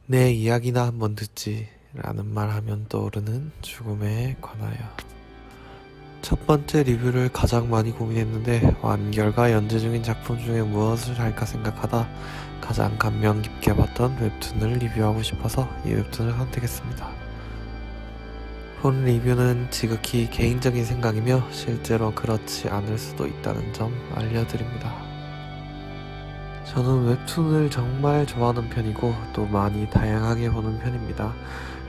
내 이야기나 한번 듣지 라는 말 하면 떠오르는 죽음에 관하여. 첫 번째 리뷰를 가장 많이 고민했는데 완결과 연재 중인 작품 중에 무엇을 할까 생각하다 가장 감명 깊게 봤던 웹툰을 리뷰하고 싶어서 이 웹툰을 선택했습니다. 본 리뷰는 지극히 개인적인 생각이며 실제로 그렇지 않을 수도 있다는 점 알려드립니다. 저는 웹툰을 정말 좋아하는 편이고 또 많이 다양하게 보는 편입니다.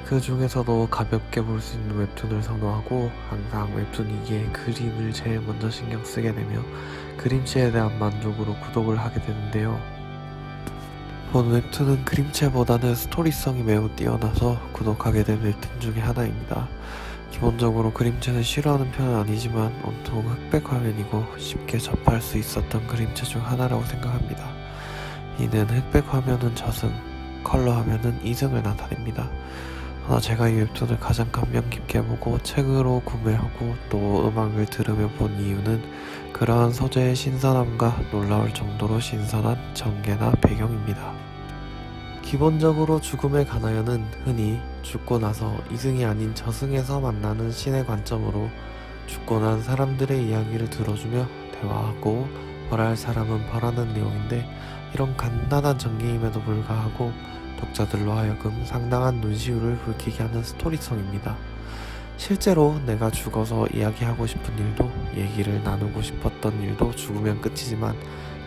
그 중에서도 가볍게 볼 수 있는 웹툰을 선호하고 항상 웹툰이기에 그림을 제일 먼저 신경 쓰게 되며 그림체에 대한 만족으로 구독을 하게 되는데요. 본 웹툰은 그림체보다는 스토리성이 매우 뛰어나서 구독하게 된 웹툰 중에 하나입니다. 기본적으로 그림체는 싫어하는 편은 아니지만 온통 흑백 화면이고 쉽게 접할 수 있었던 그림체 중 하나라고 생각합니다. 이는 흑백 화면은 저승, 컬러 화면은 이승을 나타냅니다. 하나 제가 이 웹툰을 가장 감명 깊게 보고 책으로 구매하고 또 음악을 들으며 본 이유는 그러한 소재의 신선함과 놀라울 정도로 신선한 전개나 배경입니다. 기본적으로 죽음에 관하여는 흔히 죽고 나서 이승이 아닌 저승에서 만나는 신의 관점으로 죽고 난 사람들의 이야기를 들어주며 대화하고 벌할 사람은 벌하는 내용인데 이런 간단한 전개임에도 불구하고 독자들로 하여금 상당한 눈시울을 붉히게 하는 스토리성입니다. 실제로 내가 죽어서 이야기하고 싶은 일도 얘기를 나누고 싶었던 일도 죽으면 끝이지만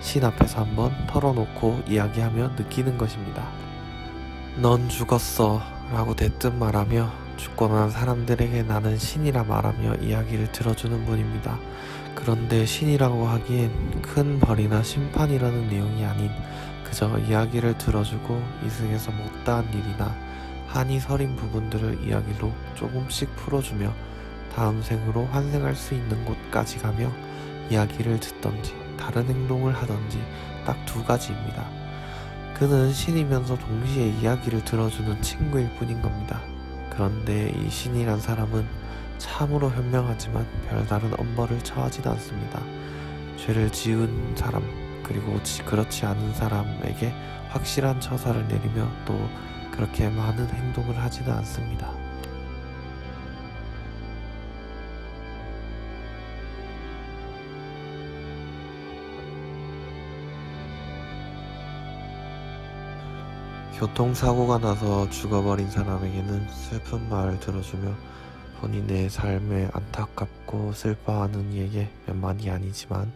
신 앞에서 한번 털어놓고 이야기하며 느끼는 것입니다. 넌 죽었어 라고 대뜸 말하며 죽고 난 사람들에게 나는 신이라 말하며 이야기를 들어주는 분입니다. 그런데 신이라고 하기엔 큰 벌이나 심판이라는 내용이 아닌 그저 이야기를 들어주고 이승에서 못다한 일이나 한이 서린 부분들을 이야기로 조금씩 풀어주며 다음 생으로 환생할 수 있는 곳까지 가며 이야기를 듣던지 다른 행동을 하던지 딱 두 가지입니다. 그는 신이면서 동시에 이야기를 들어주는 친구일 뿐인 겁니다. 그런데 이 신이란 사람은 참으로 현명하지만 별다른 엄벌을 처하지도 않습니다. 죄를 지은 사람 그리고 그렇지 않은 사람에게 확실한 처사를 내리며 또 그렇게 많은 행동을 하지는 않습니다. 교통사고가 나서 죽어버린 사람에게는 슬픈 말을 들어주며 본인의 삶에 안타깝고 슬퍼하는 이에게 몇만이 아니지만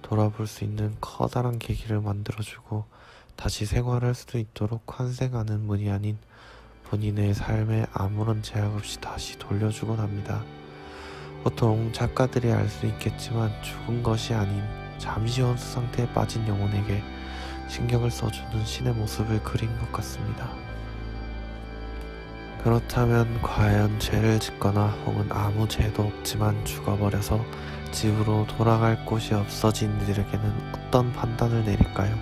돌아볼 수 있는 커다란 계기를 만들어주고 다시 생활할 수 있도록 환생하는 분이 아닌 본인의 삶에 아무런 제약 없이 다시 돌려주곤 합니다. 보통 작가들이 알 수 있겠지만 죽은 것이 아닌 잠시 혼수 상태에 빠진 영혼에게 신경을 써주는 신의 모습을 그린 것 같습니다. 그렇다면 과연 죄를 짓거나 혹은 아무 죄도 없지만 죽어버려서 집으로 돌아갈 곳이 없어진 이들에게는 어떤 판단을 내릴까요?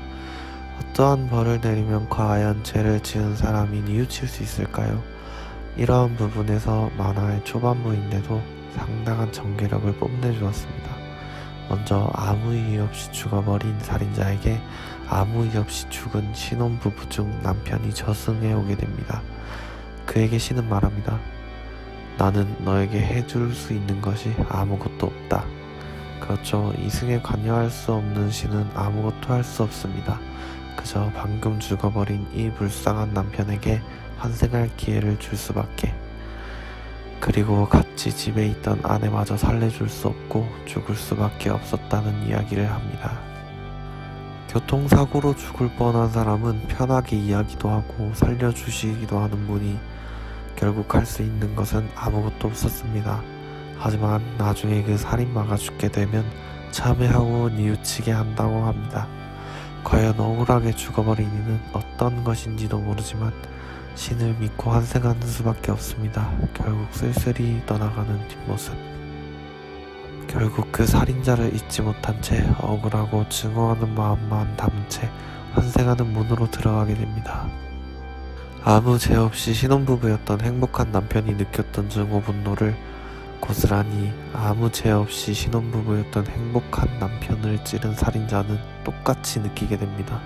어떠한 벌을 내리면 과연 죄를 지은 사람이 뉘우칠 수 있을까요? 이러한 부분에서 만화의 초반부인데도 상당한 전개력을 뽐내주었습니다. 먼저 아무 이유 없이 죽어버린 살인자에게 아무 이유 없이 죽은 신혼부부 중 남편이 저승에 오게 됩니다. 그에게 신은 말합니다. 나는 너에게 해줄 수 있는 것이 아무것도 없다. 그렇죠. 이승에 관여할 수 없는 신은 아무것도 할 수 없습니다. 그저 방금 죽어버린 이 불쌍한 남편에게 환생할 기회를 줄 수밖에. 그리고 같이 집에 있던 아내마저 살려줄 수 없고 죽을 수밖에 없었다는 이야기를 합니다. 교통사고로 죽을 뻔한 사람은 편하게 이야기도 하고 살려주시기도 하는 분이 결국 할 수 있는 것은 아무것도 없었습니다. 하지만 나중에 그 살인마가 죽게 되면 참회하고 뉘우치게 한다고 합니다. 과연 억울하게 죽어버린 이는 어떤 것인지도 모르지만 신을 믿고 환생하는 수밖에 없습니다. 결국 쓸쓸히 떠나가는 뒷모습. 결국 그 살인자를 잊지 못한 채 억울하고 증오하는 마음만 담은 채 환생하는 문으로 들어가게 됩니다. 아무 죄 없이 신혼부부였던 행복한 남편이 느꼈던 증오 분노를 고스란히 아무 죄 없이 신혼부부였던 행복한 남편을 찌른 살인자는 똑같이 느끼게 됩니다.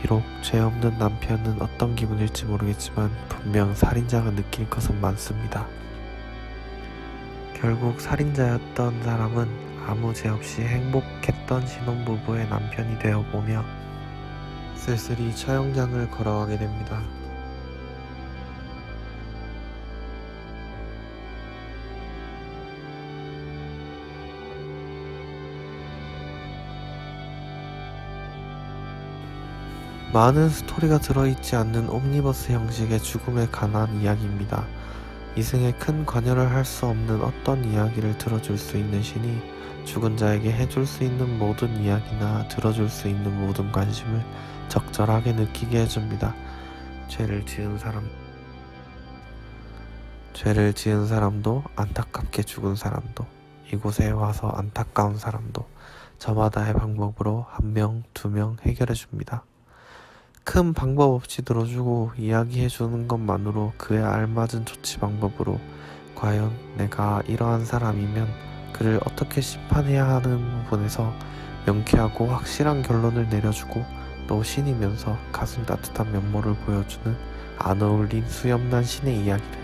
비록 죄 없는 남편은 어떤 기분일지 모르겠지만 분명 살인자가 느낄 것은 많습니다. 결국 살인자였던 사람은 아무 죄 없이 행복했던 신혼부부의 남편이 되어보며 쓸쓸히 처형장을 걸어가게 됩니다. 많은 스토리가 들어있지 않는 옴니버스 형식의 죽음에 관한 이야기입니다. 이승에 큰 관여를 할 수 없는 어떤 이야기를 들어줄 수 있는 신이 죽은 자에게 해줄 수 있는 모든 이야기나 들어줄 수 있는 모든 관심을 적절하게 느끼게 해줍니다. 죄를 지은 사람도 안타깝게 죽은 사람도 이곳에 와서 안타까운 사람도 저마다의 방법으로 한 명, 두 명 해결해줍니다. 큰 방법 없이 들어주고 이야기해주는 것만으로 그에 알맞은 조치 방법으로 과연 내가 이러한 사람이면 그를 어떻게 심판해야 하는 부분에서 명쾌하고 확실한 결론을 내려주고 또 신이면서 가슴 따뜻한 면모를 보여주는 안 어울린 수염난 신의 이야기를.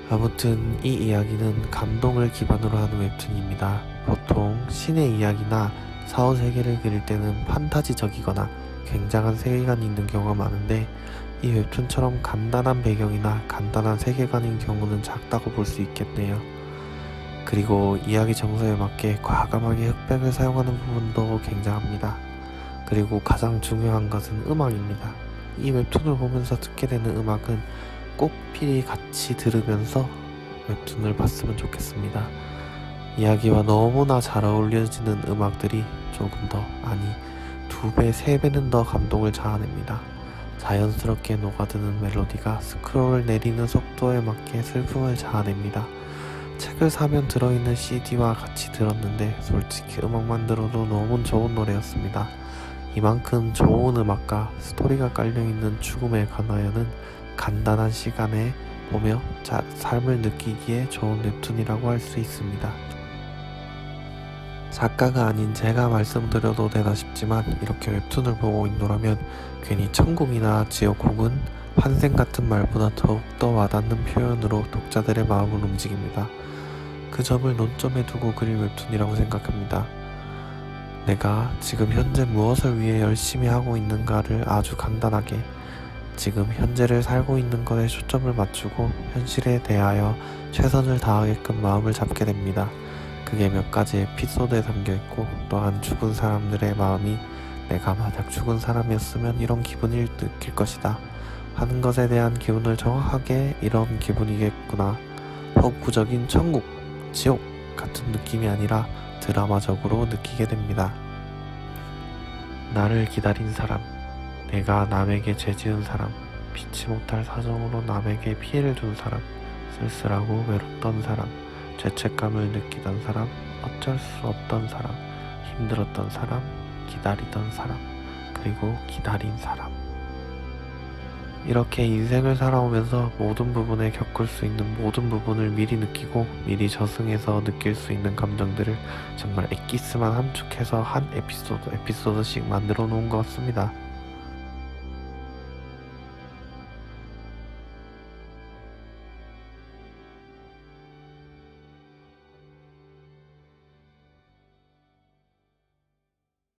아무튼 이 이야기는 감동을 기반으로 하는 웹툰입니다. 보통 신의 이야기나 사후세계를 그릴 때는 판타지적이거나 굉장한 세계관이 있는 경우가 많은데 이 웹툰처럼 간단한 배경이나 간단한 세계관인 경우는 작다고 볼 수 있겠네요. 그리고 이야기 정서에 맞게 과감하게 흑백을 사용하는 부분도 굉장합니다. 그리고 가장 중요한 것은 음악입니다. 이 웹툰을 보면서 듣게 되는 음악은 꼭 필히 같이 들으면서 웹툰을 봤으면 좋겠습니다. 이야기와 너무나 잘 어울려지는 음악들이 조금 더, 아니 2배, 3배는 더 감동을 자아냅니다. 자연스럽게 녹아드는 멜로디가 스크롤을 내리는 속도에 맞게 슬픔을 자아냅니다. 책을 사면 들어있는 CD와 같이 들었는데 솔직히 음악만 들어도 너무 좋은 노래였습니다. 이만큼 좋은 음악과 스토리가 깔려있는 죽음에 관하여는 간단한 시간에 보며 삶을 느끼기에 좋은 웹툰이라고 할 수 있습니다. 작가가 아닌 제가 말씀드려도 되나 싶지만 이렇게 웹툰을 보고 있노라면 괜히 천국이나 지옥 혹은 환생 같은 말보다 더욱더 와닿는 표현으로 독자들의 마음을 움직입니다. 그 점을 논점에 두고 그린 웹툰이라고 생각합니다. 내가 지금 현재 무엇을 위해 열심히 하고 있는가를 아주 간단하게 지금 현재를 살고 있는 것에 초점을 맞추고 현실에 대하여 최선을 다하게끔 마음을 잡게 됩니다. 그게 몇 가지 에피소드에 담겨있고 또한 죽은 사람들의 마음이 내가 만약 죽은 사람이었으면 이런 기분을 느낄 것이다 하는 것에 대한 기분을 정확하게 이런 기분이겠구나, 허구적인 천국, 지옥 같은 느낌이 아니라 드라마적으로 느끼게 됩니다. 나를 기다린 사람, 내가 남에게 죄지은 사람, 피치 못할 사정으로 남에게 피해를 준 사람, 쓸쓸하고 외롭던 사람, 죄책감을 느끼던 사람, 어쩔 수 없던 사람, 힘들었던 사람, 기다리던 사람, 그리고 기다린 사람. 이렇게 인생을 살아오면서 모든 부분에 겪을 수 있는 모든 부분을 미리 느끼고 미리 저승에서 느낄 수 있는 감정들을 정말 엑기스만 함축해서 한 에피소드씩 만들어 놓은 것 같습니다.